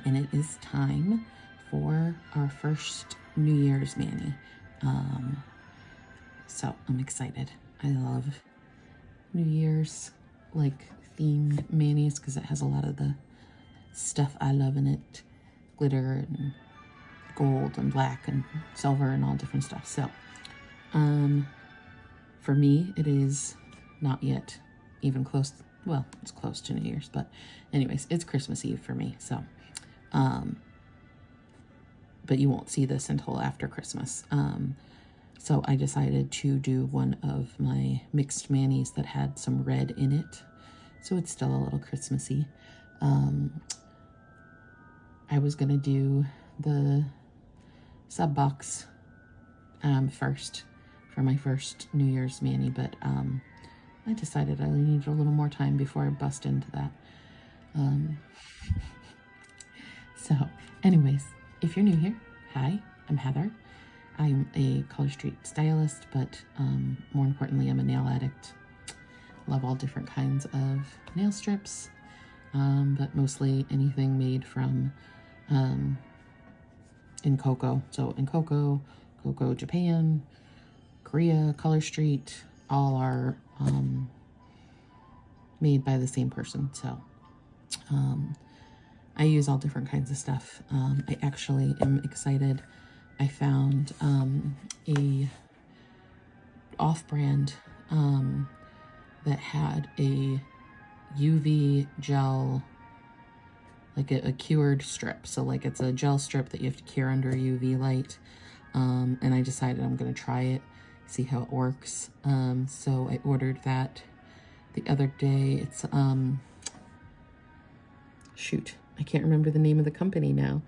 And it is time for our first New Year's mani. So I'm excited. I love New Year's like themed manis because it has a lot of the stuff I love in it. Glitter and gold and black and silver and all different stuff. So for me, it is not yet even close. Well, it's close to New Year's, but anyways, it's Christmas Eve for me. So, but you won't see this until after Christmas. So I decided to do one of my mixed manis that had some red in it. So it's still a little Christmassy. I was going to do the sub box first for my first New Year's mani, but I decided I needed a little more time before I bust into that. So anyways, if you're new here, hi, I'm Heather. I'm a ColorStreet stylist, but more importantly, I'm a nail addict. Love all different kinds of nail strips, but mostly anything made from in Coco. So in Coco, Japan, Korea, ColorStreet, all are made by the same person. So I use all different kinds of stuff. I actually am excited. I found a off-brand that had a UV gel, like a cured strip. So like it's a gel strip that you have to cure under a UV light. And I decided I'm going to try it, see how it works. So I ordered that the other day. It's, shoot, I can't remember the name of the company now.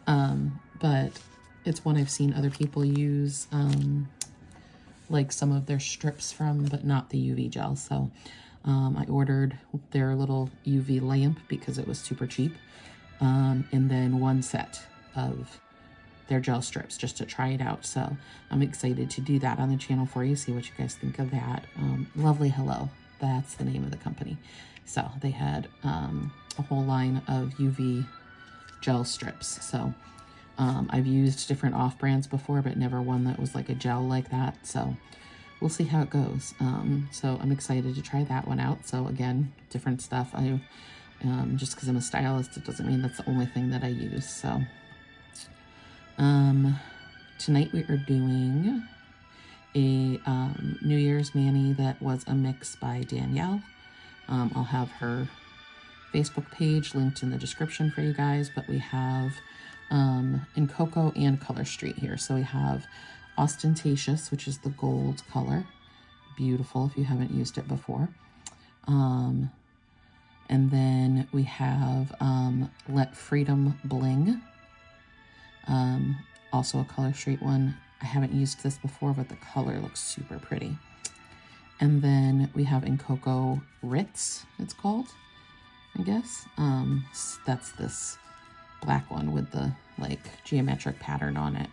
But it's one I've seen other people use, like some of their strips from, but not the UV gel. So I ordered their little UV lamp because it was super cheap. And then one set of their gel strips just to try it out. So I'm excited to do that on the channel for you. See what you guys think of that. Lovely Hello, that's the name of the company. So they had a whole line of UV gel strips. So I've used different off-brands before, but never one that was like a gel like that. So we'll see how it goes. So I'm excited to try that one out. So again, different stuff. Just because I'm a stylist, it doesn't mean that's the only thing that I use. So tonight we are doing a New Year's mani that was a mix by Danielle. I'll have her Facebook page linked in the description for you guys, but we have in Coco and ColorStreet here. So we have Austintacious, which is the gold color. Beautiful if you haven't used it before. And then we have Let Freedom Bling. Also a ColorStreet one. I haven't used this before, but the color looks super pretty. And then we have in Coco Ritz, it's called, I guess. That's this black one with the like geometric pattern on it.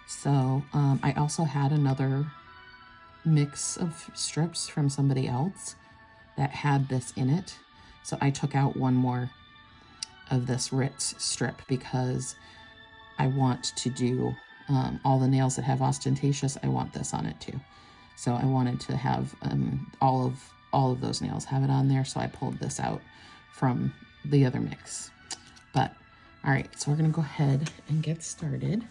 So I also had another mix of strips from somebody else that had this in it. So I took out one more of this Ritz strip because I want to do all the nails that have Austintacious. I want this on it too. So I wanted to have all of those nails have it on there. So I pulled this out from the other mix. But all right, so we're gonna go ahead and get started.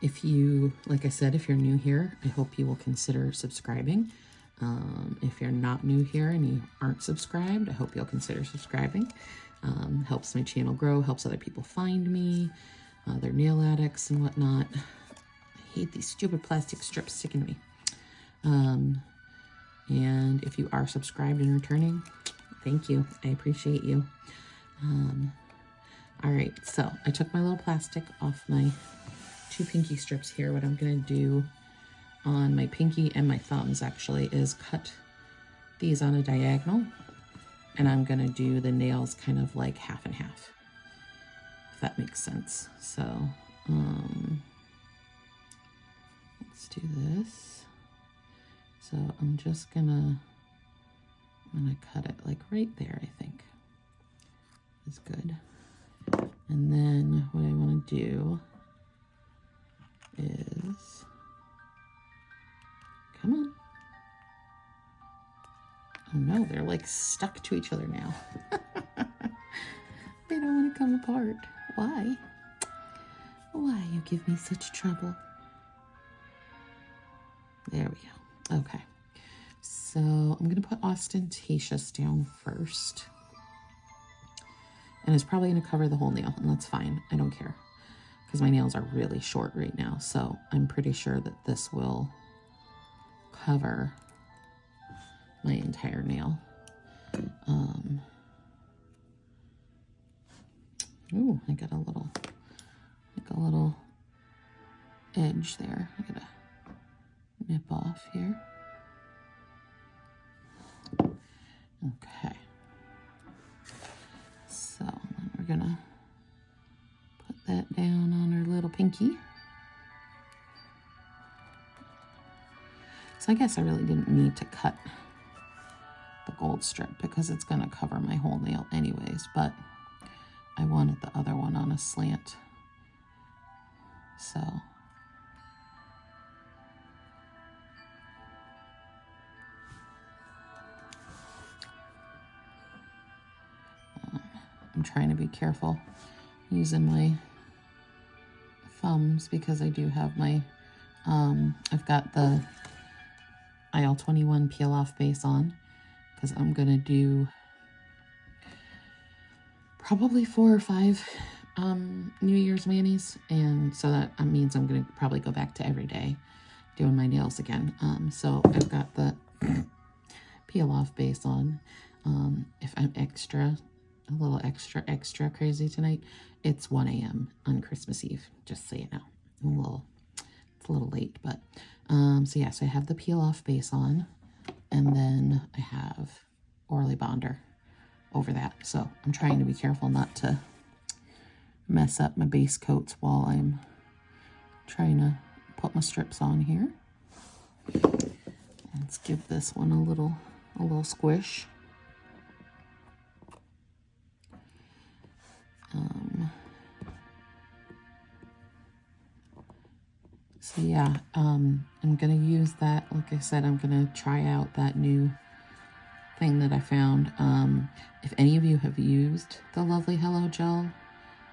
If you, like I said, if you're new here, I hope you will consider subscribing. If you're not new here and you aren't subscribed, I hope you'll consider subscribing. Helps my channel grow, helps other people find me, they're nail addicts and whatnot. I hate these stupid plastic strips sticking to me. And if you are subscribed and returning, thank you. I appreciate you. All right, so I took my little plastic off my two pinky strips here. What I'm gonna do on my pinky and my thumbs actually is cut these on a diagonal, and I'm gonna do the nails kind of like half and half, if that makes sense. So let's do this. So I'm just gonna cut it like right there, I think. is good. And then what I want to do is, come on. Oh no, they're like stuck to each other now. They don't want to come apart. Why? Why you give me such trouble? There we go. Okay. So I'm going to put Austintacious down first. And it's probably going to cover the whole nail, and that's fine. I don't care, because my nails are really short right now. So I'm pretty sure that this will cover my entire nail. Ooh, I got a little edge there. I gotta nip off here. Okay. So then we're gonna put that down on our little pinky. So I guess I really didn't need to cut the gold strip because it's gonna cover my whole nail anyways, but I wanted the other one on a slant. So I'm trying to be careful using my thumbs because I do have my, I've got the Aisle 21 peel off base on because I'm going to do probably 4 or 5 New Year's manis, and so that means I'm going to probably go back to every day doing my nails again. So I've got the peel off base on. If I'm a little extra crazy tonight, it's 1 a.m. on Christmas Eve, just so you know. It's a little late, but so yeah, so I have the peel off base on, and then I have Orly Bonder over that. So I'm trying to be careful not to mess up my base coats while I'm trying to put my strips on here. Let's give this one a little squish. So yeah, I'm gonna use that. Like I said, I'm gonna try out that new thing that I found. If any of you have used the lovely Hello Gel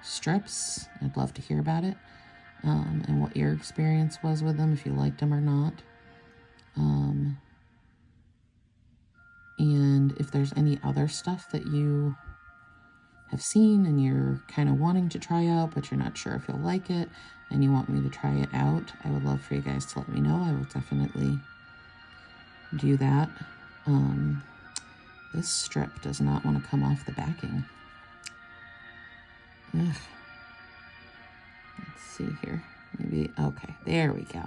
strips, I'd love to hear about it, and what your experience was with them, if you liked them or not. And if there's any other stuff that you have seen and you're kind of wanting to try out, but you're not sure if you'll like it and you want me to try it out, I would love for you guys to let me know. I will definitely do that. This strip does not want to come off the backing. Ugh. Let's see here. Maybe, okay, there we go.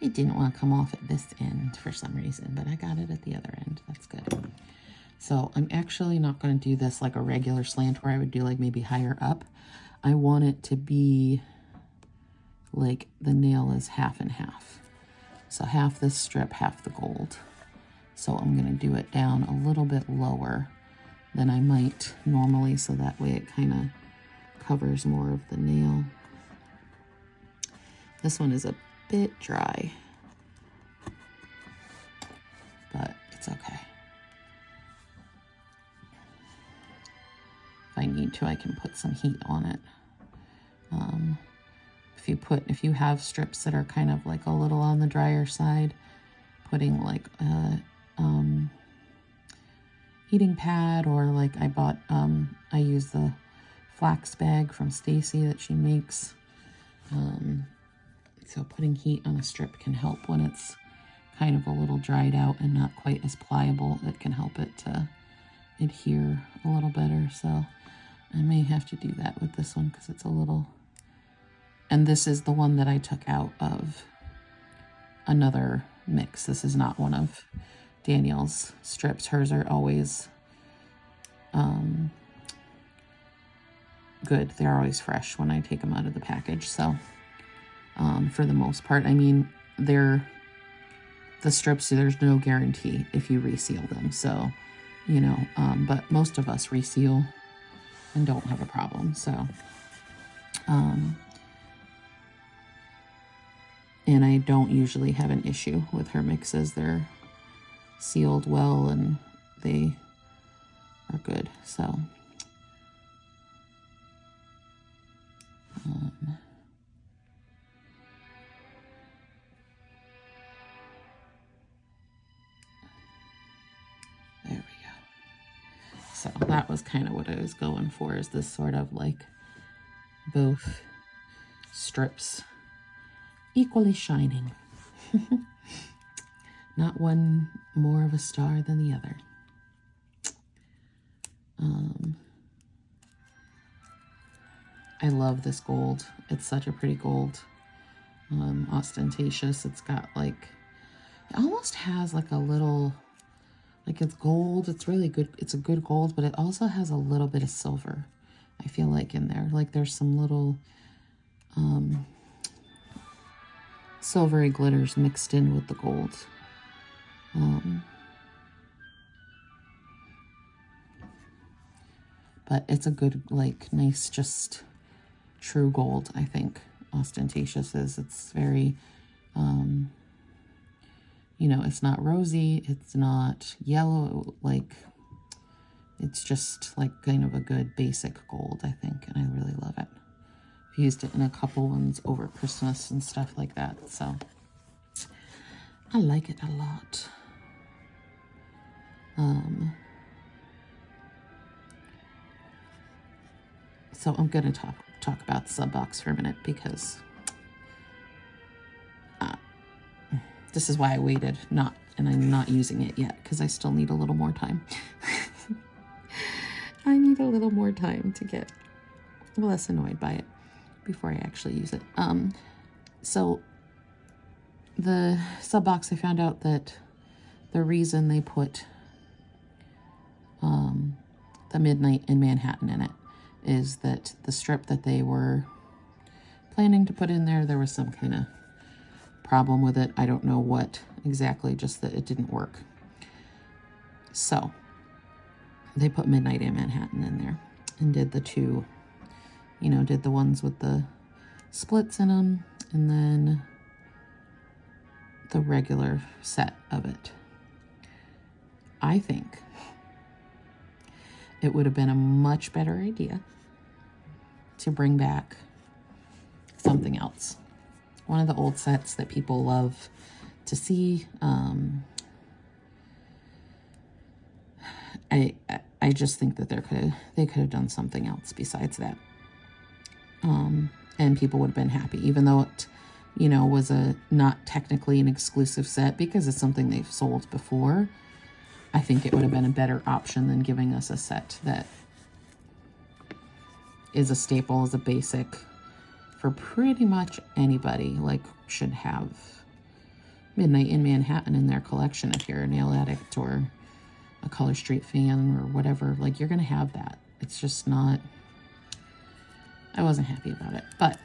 It didn't want to come off at this end for some reason, but I got it at the other end. That's good. So I'm actually not going to do this like a regular slant where I would do like maybe higher up. I want it to be like the nail is half and half. So half this strip, half the gold. So I'm going to do it down a little bit lower than I might normally, so that way it kind of covers more of the nail. This one is a bit dry, but it's okay. If I need to, I can put some heat on it. If you have strips that are kind of like a little on the drier side, putting like a heating pad, or like I bought, I use the flax bag from Stacy that she makes. So putting heat on a strip can help when it's kind of a little dried out and not quite as pliable. It can help it to adhere a little better. So I may have to do that with this one because it's a little, and this is the one that I took out of another mix. This is not one of Danielle's strips. Hers are always good. They're always fresh when I take them out of the package. So for the most part, I mean, the strips, there's no guarantee if you reseal them. So, you know, but most of us reseal and don't have a problem. So, and I don't usually have an issue with her mixes. They're sealed well and they are good. So, there we go. So that was kind of what I was going for, is this sort of like both strips equally shining. Not one more of a star than the other. I love this gold. It's such a pretty gold. Ostentatious. It's got like, it almost has like a little, like it's gold. It's really good. It's a good gold, but it also has a little bit of silver, I feel like, in there. Like there's some little silvery glitters mixed in with the gold. But it's a good, like, nice, just true gold, I think, Ostentatious is. It's very, you know, it's not rosy, it's not yellow, like, it's just, like, kind of a good basic gold, I think, and I really love it. I've used it in a couple ones over Christmas and stuff like that, so I like it a lot. So I'm going to talk about the sub box for a minute, because this is why I waited, and I'm not using it yet, because I still need a little more time. I need a little more time to get less annoyed by it before I actually use it. So the sub box, I found out that the reason they put the Midnight in Manhattan in it is that the strip that they were planning to put in there was some kind of problem with it. I don't know what exactly, just that it didn't work. So they put Midnight in Manhattan in there and did the two, you know, did the ones with the splits in them, and then the regular set of it. I think it would have been a much better idea to bring back something else. One of the old sets that people love to see. I just think that they could have done something else besides that. And people would have been happy, even though it, you know, was not technically an exclusive set, because it's something they've sold before. I think it would have been a better option than giving us a set that is a staple, is a basic for pretty much anybody. Like, should have Midnight in Manhattan in their collection if you're a nail addict or a ColorStreet fan or whatever. Like, you're going to have that. It's just not, I wasn't happy about it. But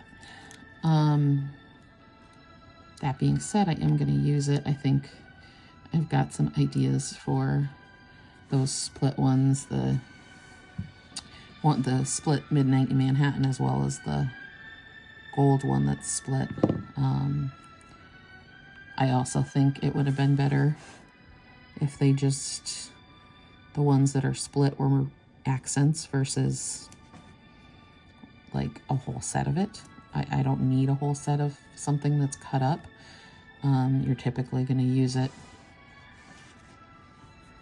that being said, I am going to use it. I think I've got some ideas for those split ones, the split Midnight in Manhattan, as well as the gold one that's split. I also think it would have been better if they just, the ones that are split were accents versus like a whole set of it. I don't need a whole set of something that's cut up. You're typically going to use it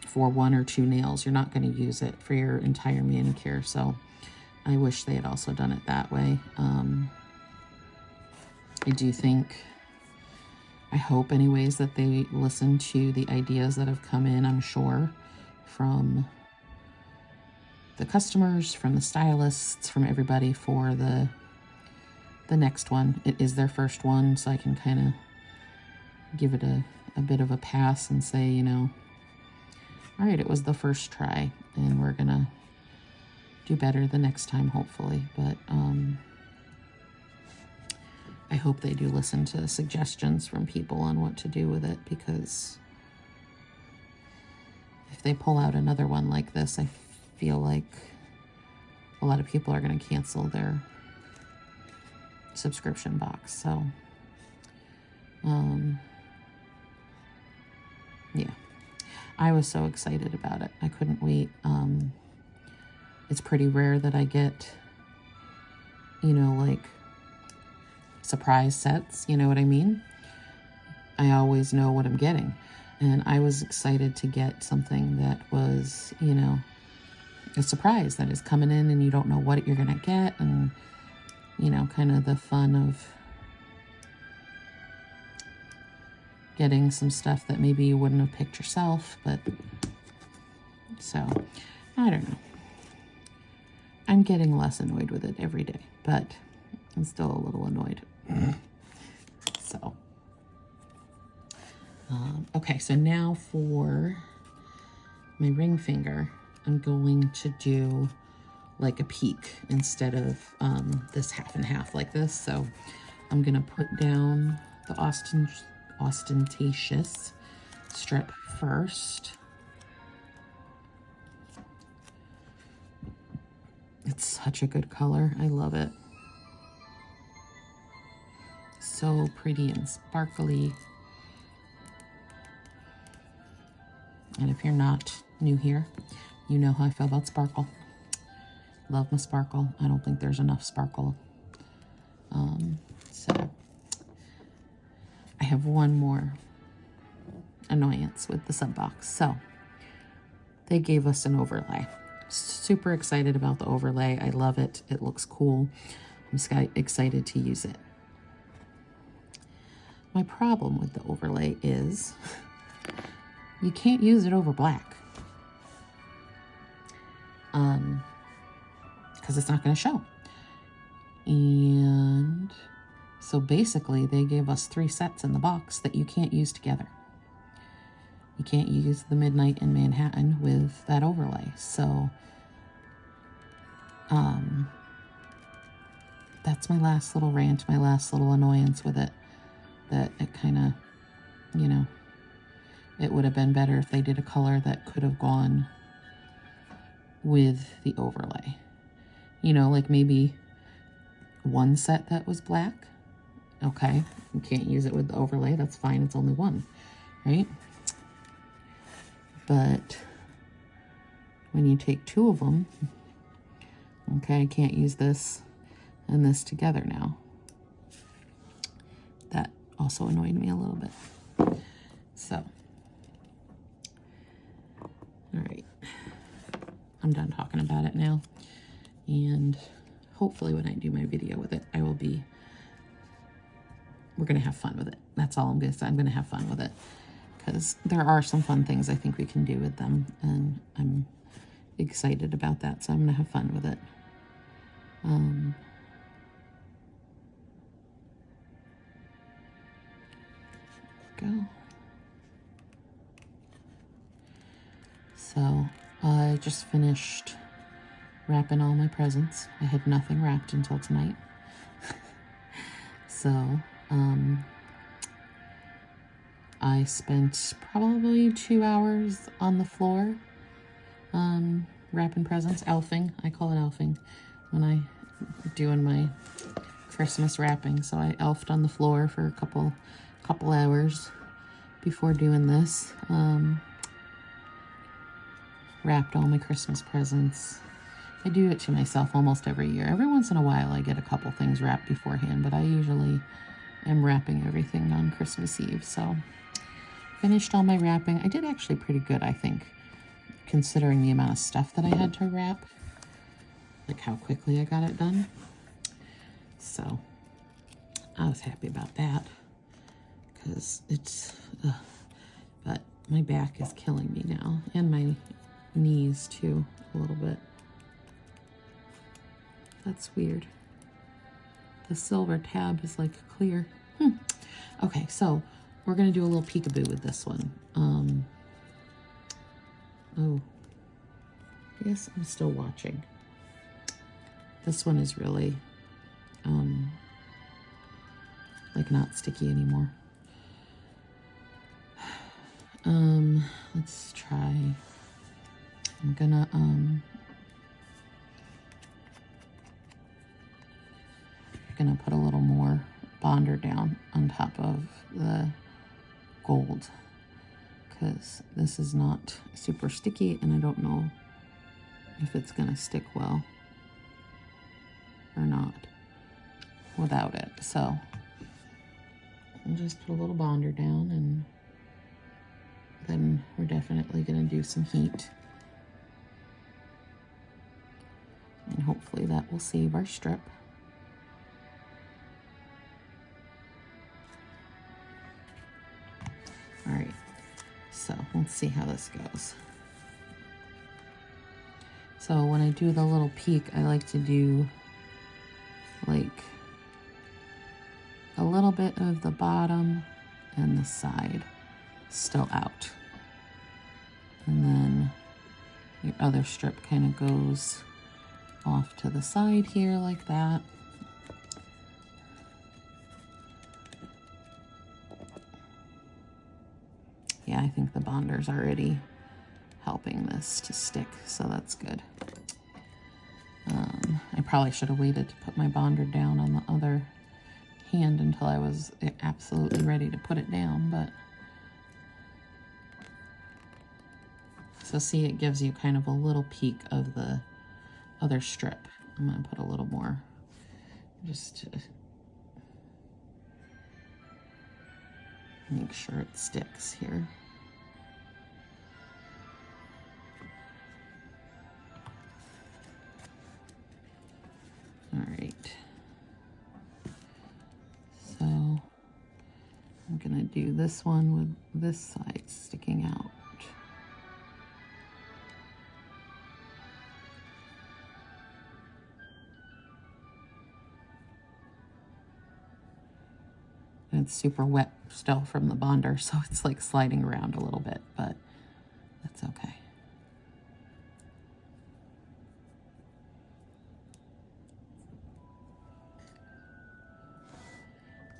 for one or two nails. You're not going to use it for your entire manicure. So I wish they had also done it that way. I do think, I hope anyways, that they listen to the ideas that have come in, I'm sure, from the customers, from the stylists, from everybody for the next one. It is their first one, so I can kind of give it a bit of a pass and say, you know, all right, it was the first try, and we're gonna do better the next time, hopefully. But I hope they do listen to suggestions from people on what to do with it, because if they pull out another one like this, I feel like a lot of people are going to cancel their subscription box. So, yeah, I was so excited about it. I couldn't wait. It's pretty rare that I get, you know, like surprise sets, you know what I mean? I always know what I'm getting. And I was excited to get something that was, you know, a surprise that is coming in and you don't know what you're going to get. And, you know, kind of the fun of getting some stuff that maybe you wouldn't have picked yourself. But, so, I don't know. I'm getting less annoyed with it every day, but I'm still a little annoyed. So, okay, so now for my ring finger, I'm going to do like a peak instead of this half and half like this. So I'm gonna put down the Austintacious strip first. It's such a good color. I love it. So pretty and sparkly. And if you're not new here, you know how I feel about sparkle. Love my sparkle. I don't think there's enough sparkle. So I have one more annoyance with the sub box. So they gave us an overlay. Super excited about the overlay. I love it. It looks cool. I'm excited to use it. My problem with the overlay is you can't use it over black. Because it's not going to show. And so basically they gave us 3 sets in the box that you can't use together. You can't use the Midnight in Manhattan with that overlay. So that's my last little rant, my last little annoyance with it. That it kind of, you know, it would have been better if they did a color that could have gone with the overlay. You know, like maybe one set that was black. Okay, you can't use it with the overlay. That's fine. It's only one, right? But when you take 2 of them, okay, I can't use this and this together now. That also annoyed me a little bit. So, all right, I'm done talking about it now. And hopefully when I do my video with it, we're going to have fun with it. That's all I'm going to say. I'm going to have fun with it because there are some fun things I think we can do with them. And I'm excited about that. So I'm going to have fun with it. Go. So I just finished wrapping all my presents. I had nothing wrapped until tonight. So I spent probably 2 hours on the floor wrapping presents, elfing. I call it elfing when I doing my Christmas wrapping. So I elfed on the floor for a couple hours before doing this. Wrapped all my Christmas presents. I do it to myself almost every year. Every once in a while I get a couple things wrapped beforehand, but I usually am wrapping everything on Christmas Eve. So finished all my wrapping. I did actually pretty good, I think, considering the amount of stuff that I had to wrap. Like how quickly I got it done. So I was happy about that because it's, but my back is killing me now and my knees too a little bit. That's weird. The silver tab is like clear. Okay, so we're gonna do a little peekaboo with this one. Oh, yes, I'm still watching. This one is really like not sticky anymore. Let's try. I'm gonna going to put a little more bonder down on top of the gold, because this is not super sticky and I don't know if it's going to stick well or not without it. So I'll just put a little bonder down, and then we're definitely going to do some heat. And hopefully that will save our strip. All right, so let's see how this goes. So when I do the little peak, I like to do like a little bit of the bottom and the side still out. And then your other strip kind of goes off to the side here like that. Yeah, I think the bonder's already helping this to stick, so that's good. I probably should have waited to put my bonder down on the other hand until I was absolutely ready to put it down, but so see, it gives you kind of a little peek of the other strip. I'm going to put a little more just to make sure it sticks here. All right, so I'm gonna do this one with this side sticking out. And it's super wet still from the bonder, so it's like sliding around a little bit, but that's okay.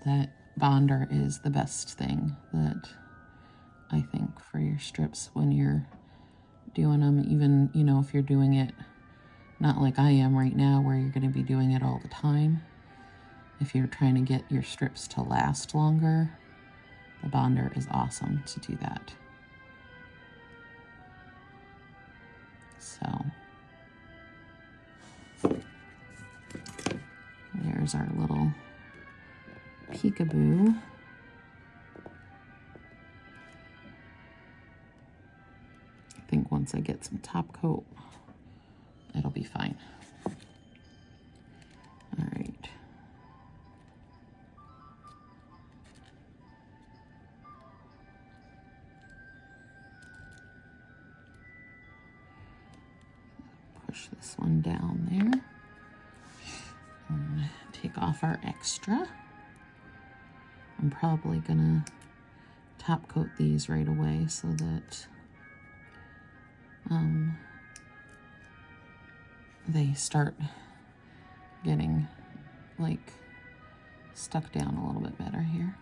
That bonder is the best thing that I think for your strips when you're doing them, even, you know, if you're doing it not like I am right now where you're going to be doing it all the time. If you're trying to get your strips to last longer, the bonder is awesome to do that. So there's our little peekaboo. I think once I get some top coat, it'll be fine. All right. Push this one down there. And take off our extra. I'm probably gonna top coat these right away so that they start getting like stuck down a little bit better here.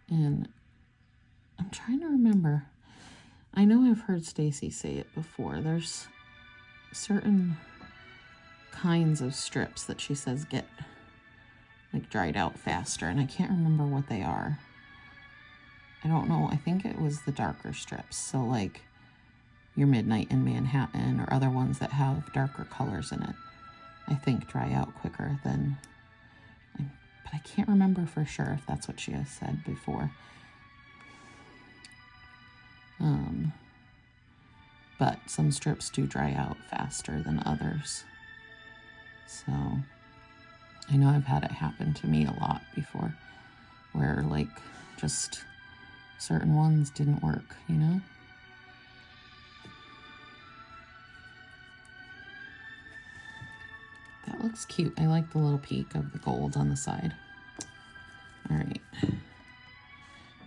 And I'm trying to remember. I know I've heard Stacy say it before. There's certain kinds of strips that she says get like dried out faster, and I can't remember what they are. I don't know. I think it was the darker strips. So like your Midnight in Manhattan or other ones that have darker colors in it, I think dry out quicker than, but I can't remember for sure if that's what she has said before. But some strips do dry out faster than others. So I know I've had it happen to me a lot before where like just certain ones didn't work, you know? That looks cute. I like the little peak of the gold on the side. All right.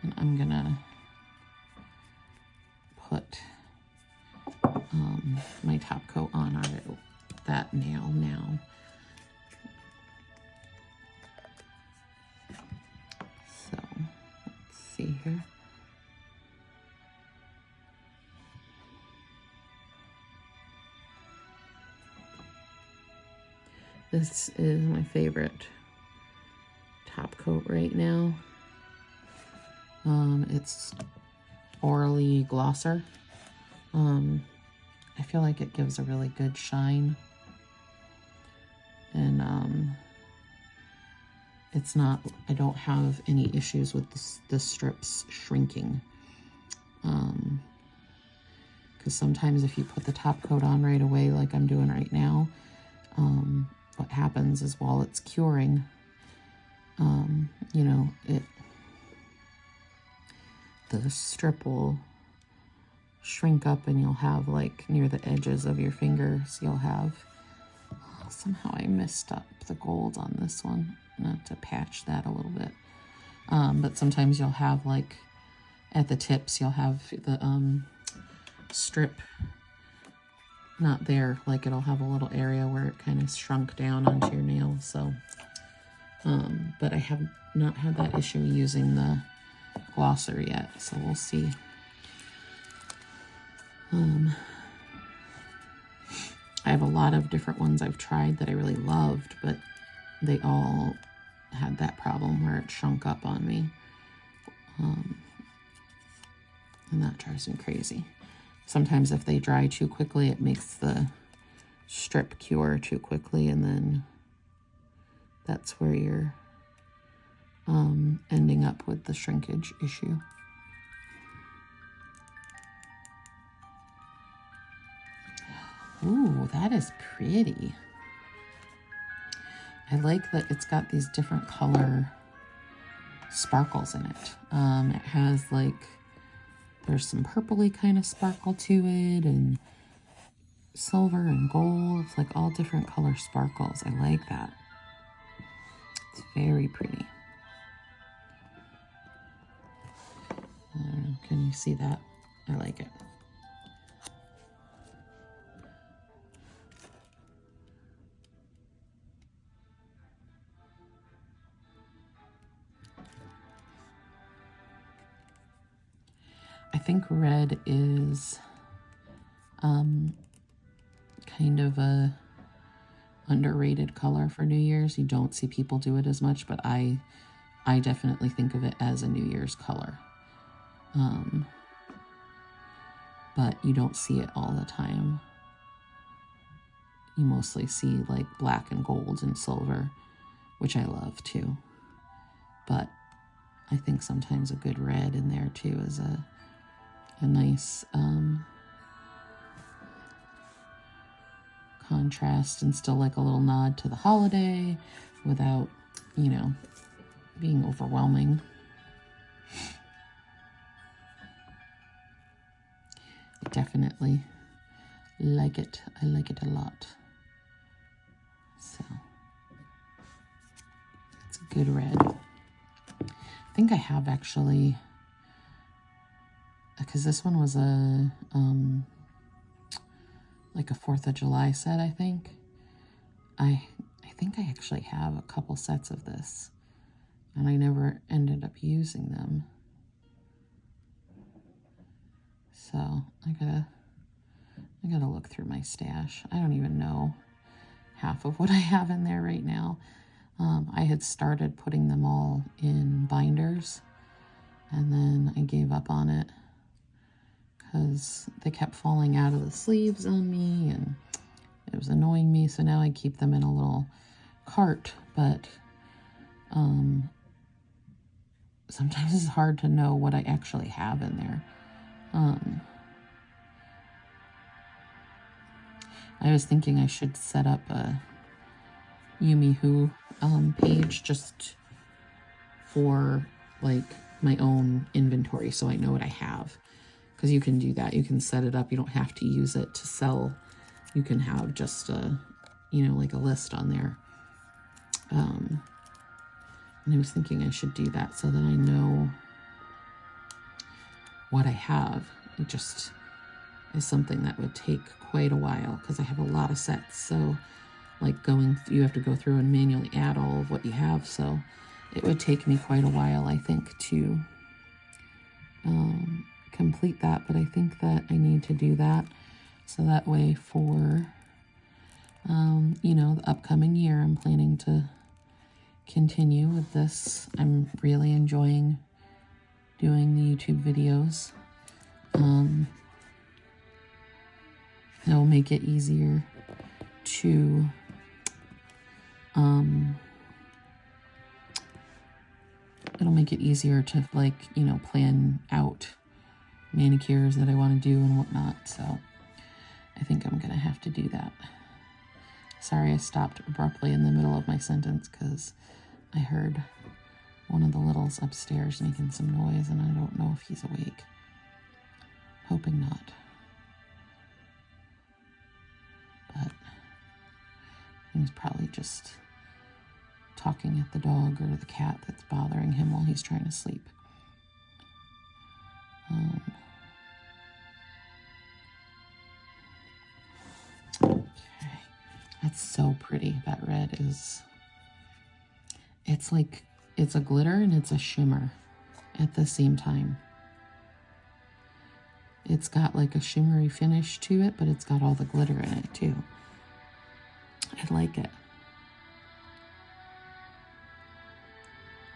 And I'm gonna put my top coat on that nail now. So let's see here. This is my favorite top coat right now. It's Orally Glosser. I feel like it gives a really good shine. And it's not, I don't have any issues with the strips shrinking. Because sometimes if you put the top coat on right away, like I'm doing right now, what happens is while it's curing, you know, the strip will shrink up and you'll have, like, near the edges of your fingers, you'll have, somehow I messed up the gold on this one. I'm gonna have to patch that a little bit. But sometimes you'll have, like, at the tips, you'll have the strip not there. Like, it'll have a little area where it kind of shrunk down onto your nail. So, but I have not had that issue using the glosser yet, so we'll see. I have a lot of different ones I've tried that I really loved, but they all had that problem where it shrunk up on me. And that drives me crazy. Sometimes if they dry too quickly, it makes the strip cure too quickly, and then that's where you're ending up with the shrinkage issue. Ooh, that is pretty. I like that it's got these different color sparkles in it. It has, like, there's some purpley kind of sparkle to it, and silver and gold. It's like all different color sparkles. I like that. It's very pretty. Can you see that? I like it. I think red is kind of a underrated color for New Year's. You don't see people do it as much, but I definitely think of it as a New Year's color. But you don't see it all the time. You mostly see, like, black and gold and silver, which I love too. But I think sometimes a good red in there too is a nice contrast, and still like a little nod to the holiday without, you know, being overwhelming. I definitely like it. I like it a lot. So it's a good red. I think I have actually, because this one was a like a 4th of July set, I think. I think I actually have a couple sets of this, and I never ended up using them. So I gotta look through my stash. I don't even know half of what I have in there right now. I had started putting them all in binders, and then I gave up on it because they kept falling out of the sleeves on me, and it was annoying me. So now I keep them in a little cart, but sometimes it's hard to know what I actually have in there. I was thinking I should set up a Yumi Who page just for, like, my own inventory, so I know what I have. Because you can do that. You can set it up. You don't have to use it to sell. You can have just a, you know, like a list on there. And I was thinking I should do that so that I know what I have. It just is something that would take quite a while because I have a lot of sets. So, like, you have to go through and manually add all of what you have. So it would take me quite a while, I think, to complete that. But I think that I need to do that so that way for you know, the upcoming year, I'm planning to continue with this. I'm really enjoying doing the YouTube videos. It'll make it easier to like, you know, plan out manicures that I want to do and whatnot. So I think I'm gonna have to do that. Sorry, I stopped abruptly in the middle of my sentence because I heard one of the littles upstairs making some noise, and I don't know if he's awake. Hoping not. But he's probably just talking at the dog or the cat that's bothering him while he's trying to sleep. Okay. That's so pretty. That red is... It's like... It's a glitter and it's a shimmer at the same time. It's got like a shimmery finish to it, but it's got all the glitter in it too. I like it.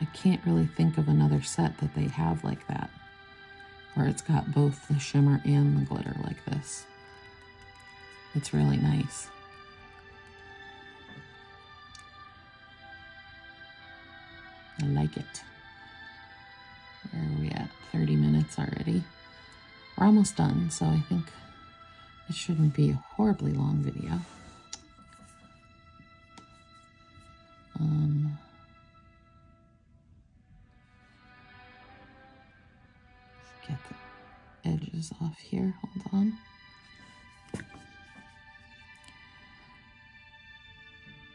I can't really think of another set that they have like that, where it's got both the shimmer and the glitter like this. It's really nice. I like it. Where are we at? 30 minutes already. We're almost done, so I think it shouldn't be a horribly long video. Let's get the edges off here. Hold on.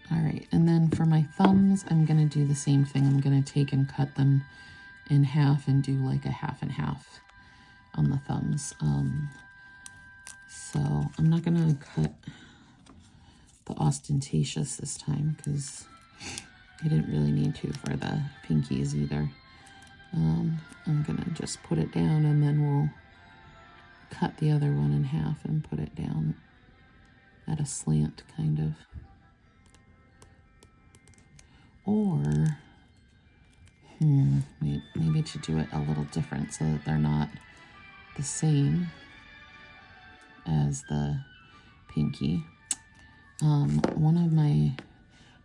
All right, and then for my thumbs, I'm gonna do the same thing. I'm gonna take and cut them in half and do like a half and half on the thumbs. So I'm not gonna cut the Austintacious this time because I didn't really need to for the pinkies either. I'm gonna just put it down and then we'll cut the other one in half and put it down at a slant kind of. Or, maybe to do it a little different so that they're not the same as the pinky. One of my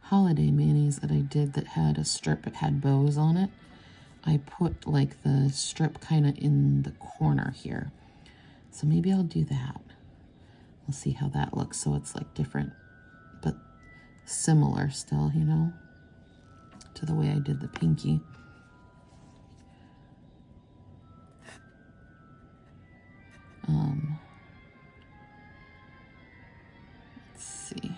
holiday manis that I did that had a strip, it had bows on it, I put like the strip kind of in the corner here. So maybe I'll do that. We'll see how that looks. So it's like different, but similar still, you know, to the way I did the pinky. Let's see.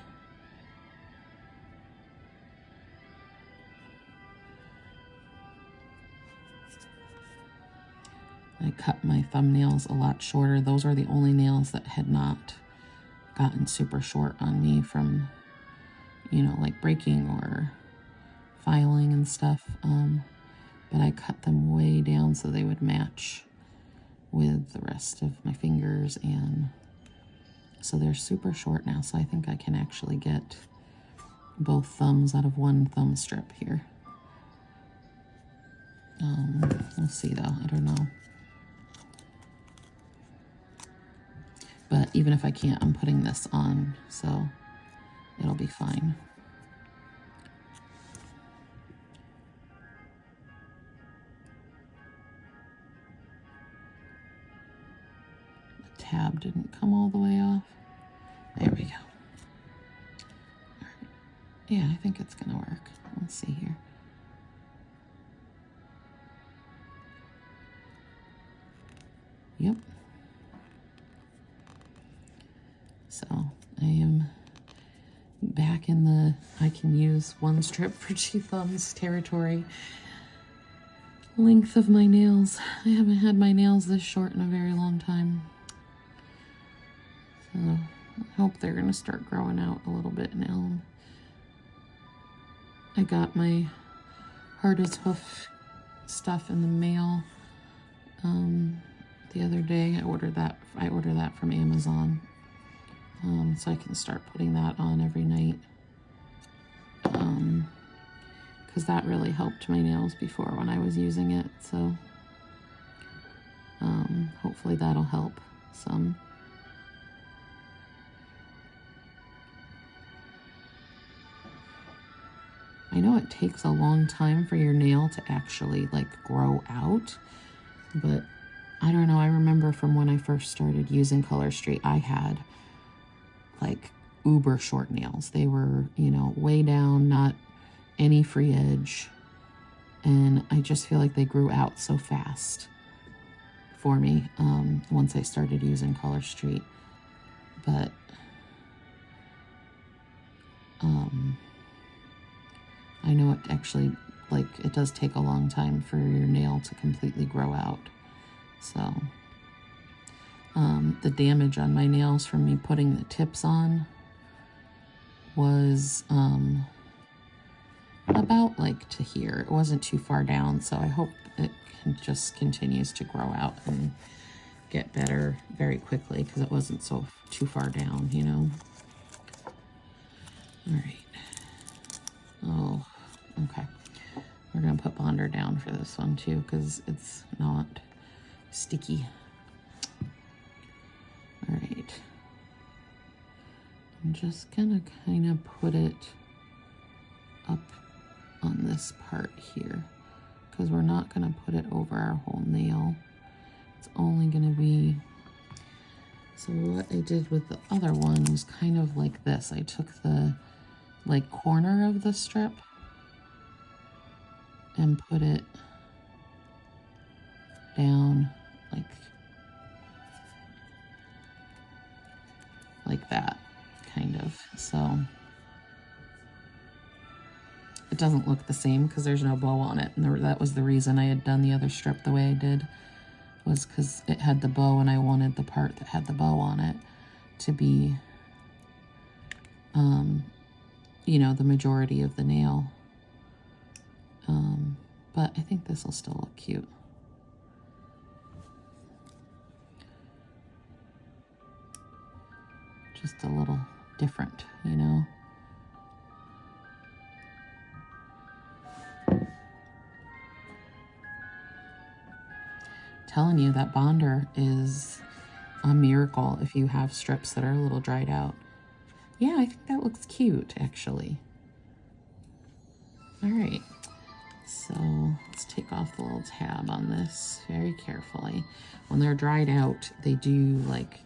I cut my thumbnails a lot shorter. Those are the only nails that had not gotten super short on me from, you know, like breaking or filing and stuff. But I cut them way down so they would match with the rest of my fingers, and so they're super short now, so I think I can actually get both thumbs out of one thumb strip here. We'll see though, I don't know. But even if I can't, I'm putting this on, so it'll be fine. Tab didn't come all the way off. There we go. All right. Yeah, I think it's gonna work. Let's see here. Yep. So I am back in the I can use one strip for two thumbs territory. Length of my nails. I haven't had my nails this short in a very long time. So I hope they're going to start growing out a little bit now. I got my hard as hoof stuff in the mail the other day. I ordered that from Amazon. So I can start putting that on every night. Because that really helped my nails before when I was using it. So hopefully that'll help some. I know it takes a long time for your nail to actually like grow out, but I don't know. I remember from when I first started using ColorStreet, I had like uber short nails. They were, you know, way down, not any free edge. And I just feel like they grew out so fast for me once I started using ColorStreet. But I know it actually, like, it does take a long time for your nail to completely grow out. So the damage on my nails from me putting the tips on was about like to here. It wasn't too far down, so I hope it just continues to grow out and get better very quickly because it wasn't so too far down, you know. All right. Oh, okay. We're gonna put Bonder down for this one too because it's not sticky. All right. I'm just gonna kind of put it up on this part here because we're not going to put it over our whole nail. It's only going to be, so what I did with the other one was kind of like this. I took the like corner of the strip and put it down like that kind of. So it doesn't look the same because there's no bow on it. And that was the reason I had done the other strip the way I did, was because it had the bow and I wanted the part that had the bow on it to be, you know, the majority of the nail. But I think this will still look cute. Just a little different, you know. Telling you that Bonder is a miracle if you have strips that are a little dried out. Yeah, I think that looks cute, actually. All right, so let's take off the little tab on this very carefully. When they're dried out, they do like,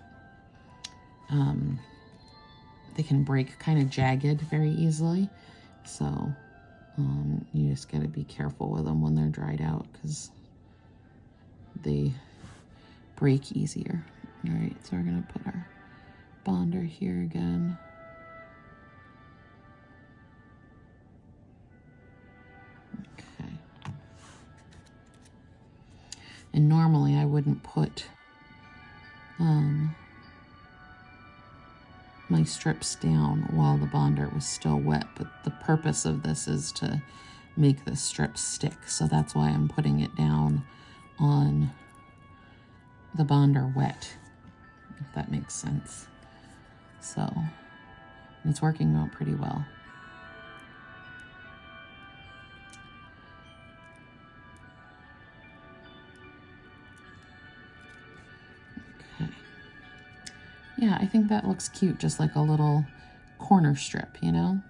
they can break kind of jagged very easily. So you just gotta be careful with them when they're dried out because they break easier. All right, so we're gonna put our Bonder here again. Okay. And normally I wouldn't put my strips down while the Bonder was still wet, but the purpose of this is to make the strips stick. So that's why I'm putting it down on the Bonder wet, if that makes sense. So it's working out pretty well. Okay. Yeah, I think that looks cute, just like a little corner strip, you know?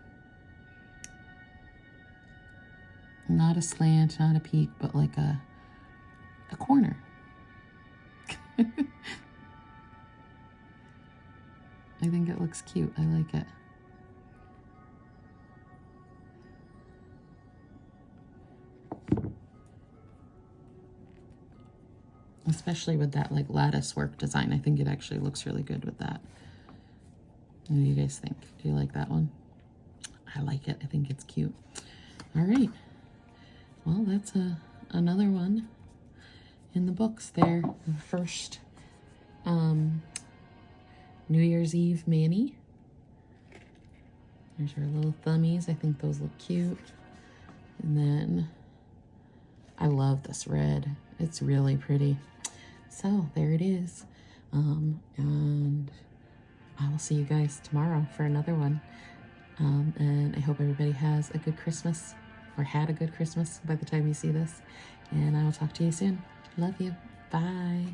Not a slant, not a peak, but like a corner. I think it looks cute. I like it. Especially with that like lattice work design. I think it actually looks really good with that. What do you guys think? Do you like that one? I like it. I think it's cute. All right. Well, that's another one in the books there. The first New Year's Eve mani. There's our little thummies. I think those look cute. And then I love this red. It's really pretty. So there it is. And I will see you guys tomorrow for another one. And I hope everybody has a good Christmas, or had a good Christmas by the time you see this. And I will talk to you soon. Love you. Bye.